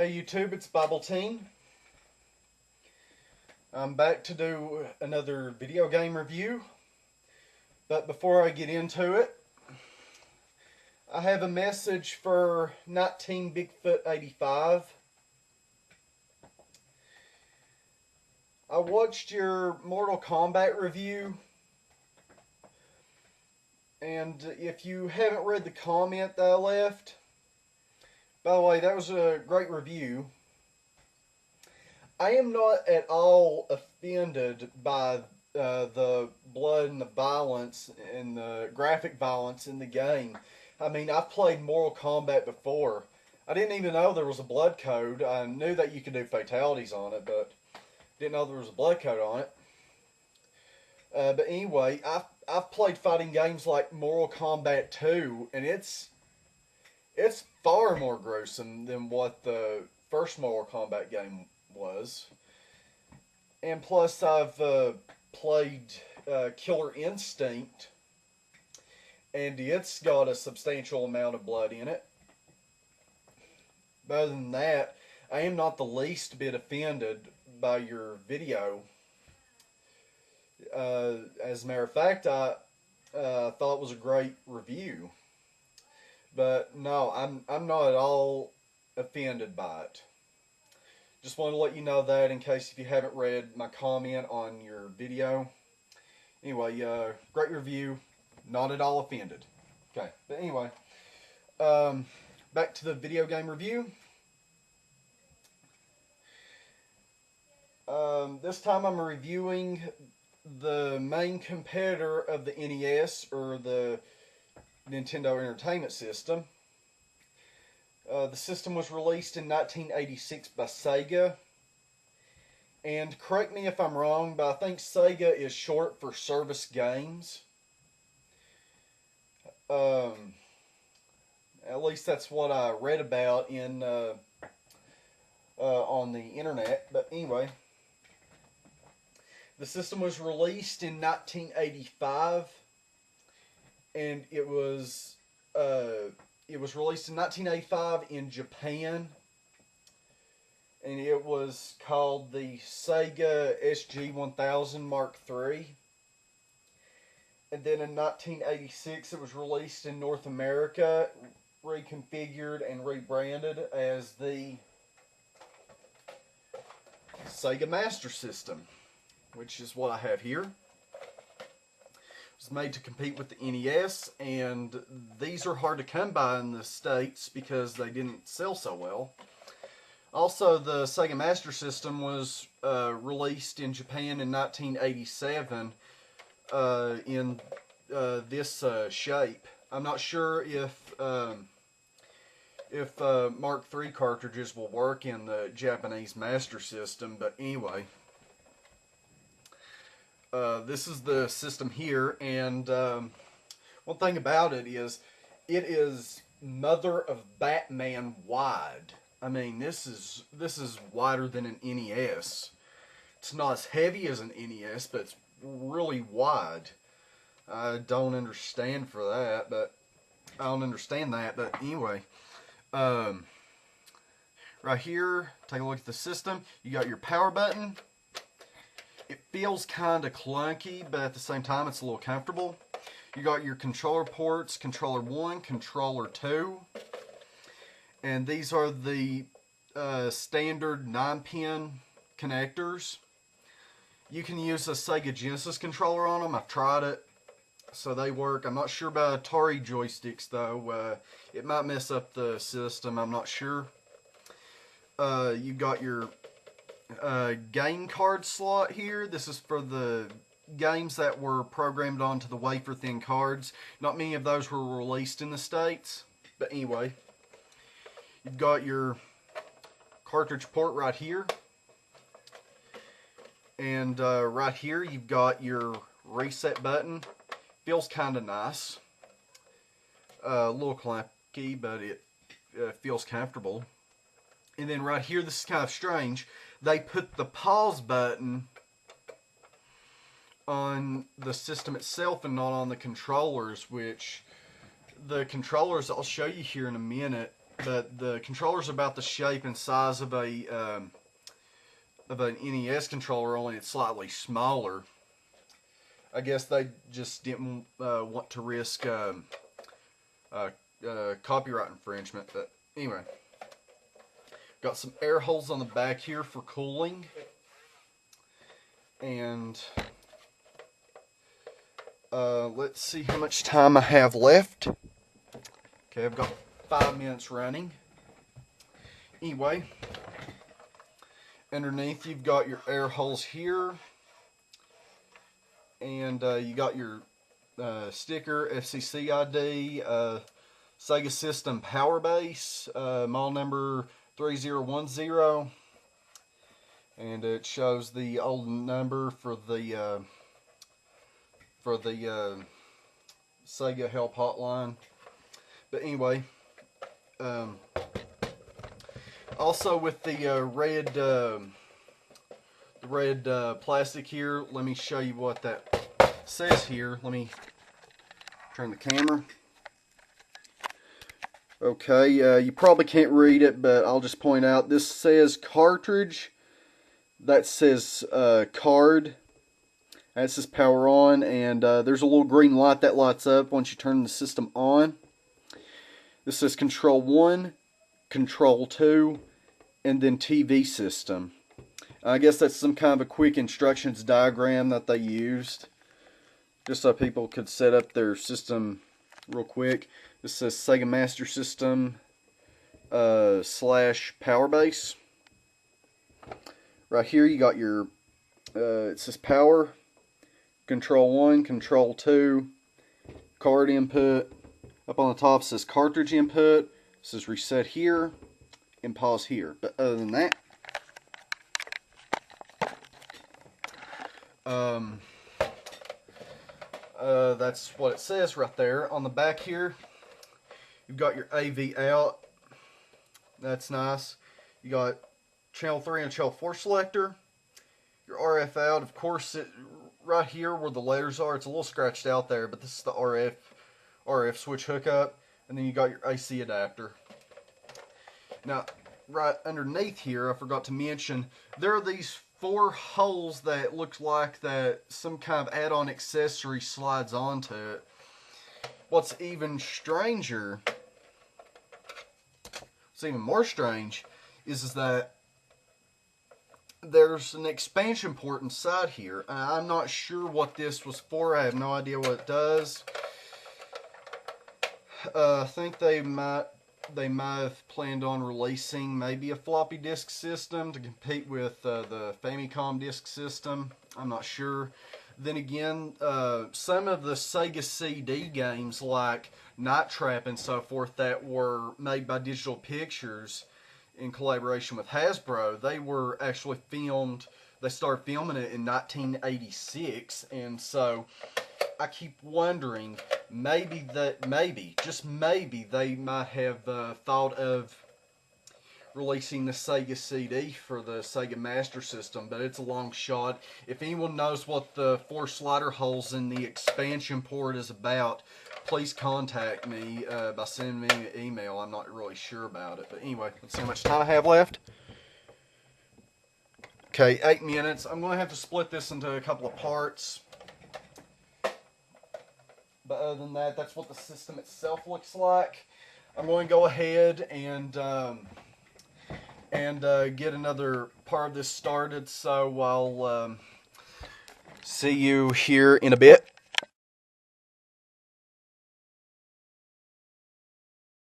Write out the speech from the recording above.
Hey YouTube, it's Bible Teen. I'm back to do another video game review. But before I get into it, I have a message for 19 Bigfoot 85. I watched your Mortal Kombat review, and if you haven't read the comment that I left, by the way, that was a great review. I am not at all offended by the blood and the violence and the graphic violence in the game. I mean, I've played Mortal Kombat before. I didn't even know there was a blood code. I knew that you could do fatalities on it, but didn't know there was a blood code on it. But anyway, I've played fighting games like Mortal Kombat 2, and it's far more gruesome than what the first Mortal Kombat game was. And plus, I've played Killer Instinct, and it's got a substantial amount of blood in it. But other than that, I am not the least bit offended by your video. As a matter of fact, I thought it was a great review. But no, I'm not at all offended by it. Just want to let you know that in case if you haven't read my comment on your video. Anyway, great review. Not at all offended. Okay, but anyway, back to the video game review. This time I'm reviewing the main competitor of the NES, or the Nintendo Entertainment System. The system was released in 1986 by Sega. And correct me if I'm wrong, but I think Sega is short for Service Games. At least that's what I read about in on the internet. But anyway, the system was released in 1985, and it was released in 1985 in Japan, and it was called the Sega SG-1000 Mark III. And then in 1986 it was released in North America, reconfigured and rebranded as the Sega Master System, which is what I have here. It was made to compete with the NES, and these are hard to come by in the States because they didn't sell so well. Also, the Sega Master System was released in Japan in 1987 in this shape. I'm not sure if Mark III cartridges will work in the Japanese Master System, but anyway. This is the system here, and one thing about it is Mother of Batman wide. I mean, this is wider than an NES. It's not as heavy as an NES, but it's really wide. I don't understand that, but anyway, right here, take a look at the system. You got your power button. It feels kind of clunky, but at the same time, it's a little comfortable. You got your controller ports, controller 1, controller 2. And these are the standard 9-pin connectors. You can use a Sega Genesis controller on them. I've tried it, so they work. I'm not sure about Atari joysticks, though. It might mess up the system. I'm not sure. You got your game card slot here. This is for the games that were programmed onto the wafer-thin cards. Not many of those were released in the States, but anyway. You've got your cartridge port right here. And right here you've got your reset button. Feels kind of nice. A little clunky, but it feels comfortable. And then right here, this is kind of strange. They put the pause button on the system itself and not on the controllers, which the controllers I'll show you here in a minute but the controller's about the shape and size of an NES controller, only it's slightly smaller. I guess they just didn't want to risk copyright infringement. But anyway, got some air holes on the back here for cooling, and let's see how much time I have left. Okay, I've got 5 minutes running. Anyway, underneath you've got your air holes here, and you got your sticker, FCC ID, Sega System power base, model number 3010, and it shows the old number for the Sega help hotline. But anyway, also with the red plastic here, let me show you what that says here. Let me turn the camera. Okay, you probably can't read it, but I'll just point out, this says cartridge, that says card, that says power on, and there's a little green light that lights up once you turn the system on. This says control 1, control 2, and then TV system. I guess that's some kind of a quick instructions diagram that they used, just so people could set up their system real quick. This says Sega Master System slash power base. Right here you got your, it says power, control 1, control 2, card input. Up on the top it says cartridge input. It says reset here and pause here. But other than that, that's what it says right there. On the back here, you've got your AV out. That's nice. You got channel 3 and channel 4 selector. Your RF out, of course, right here where the letters are, it's a little scratched out there, but this is the RF switch hookup. And then you got your AC adapter. Now, right underneath here, I forgot to mention, there are these 4 holes that look like that some kind of add-on accessory slides onto it. What's even stranger, what's even more strange, is that there's an expansion port inside here. I'm not sure what this was for. I have no idea what it does. I think they might have planned on releasing maybe a floppy disk system to compete with the Famicom disk system. I'm not sure. Then again, some of the Sega CD games like Night Trap and so forth that were made by Digital Pictures in collaboration with Hasbro, they were actually filmed, they started filming it in 1986, and so I keep wondering, just maybe, they might have thought of releasing the Sega CD for the Sega Master System, but it's a long shot. If anyone knows what the 4 slider holes in the expansion port is about, please contact me by sending me an email. I'm not really sure about it. But anyway, let's see how much time I have left. Okay, 8 minutes. I'm going to have to split this into a couple of parts. But other than that, that's what the system itself looks like. I'm going to go ahead and get another part of this started. So I'll see you here in a bit.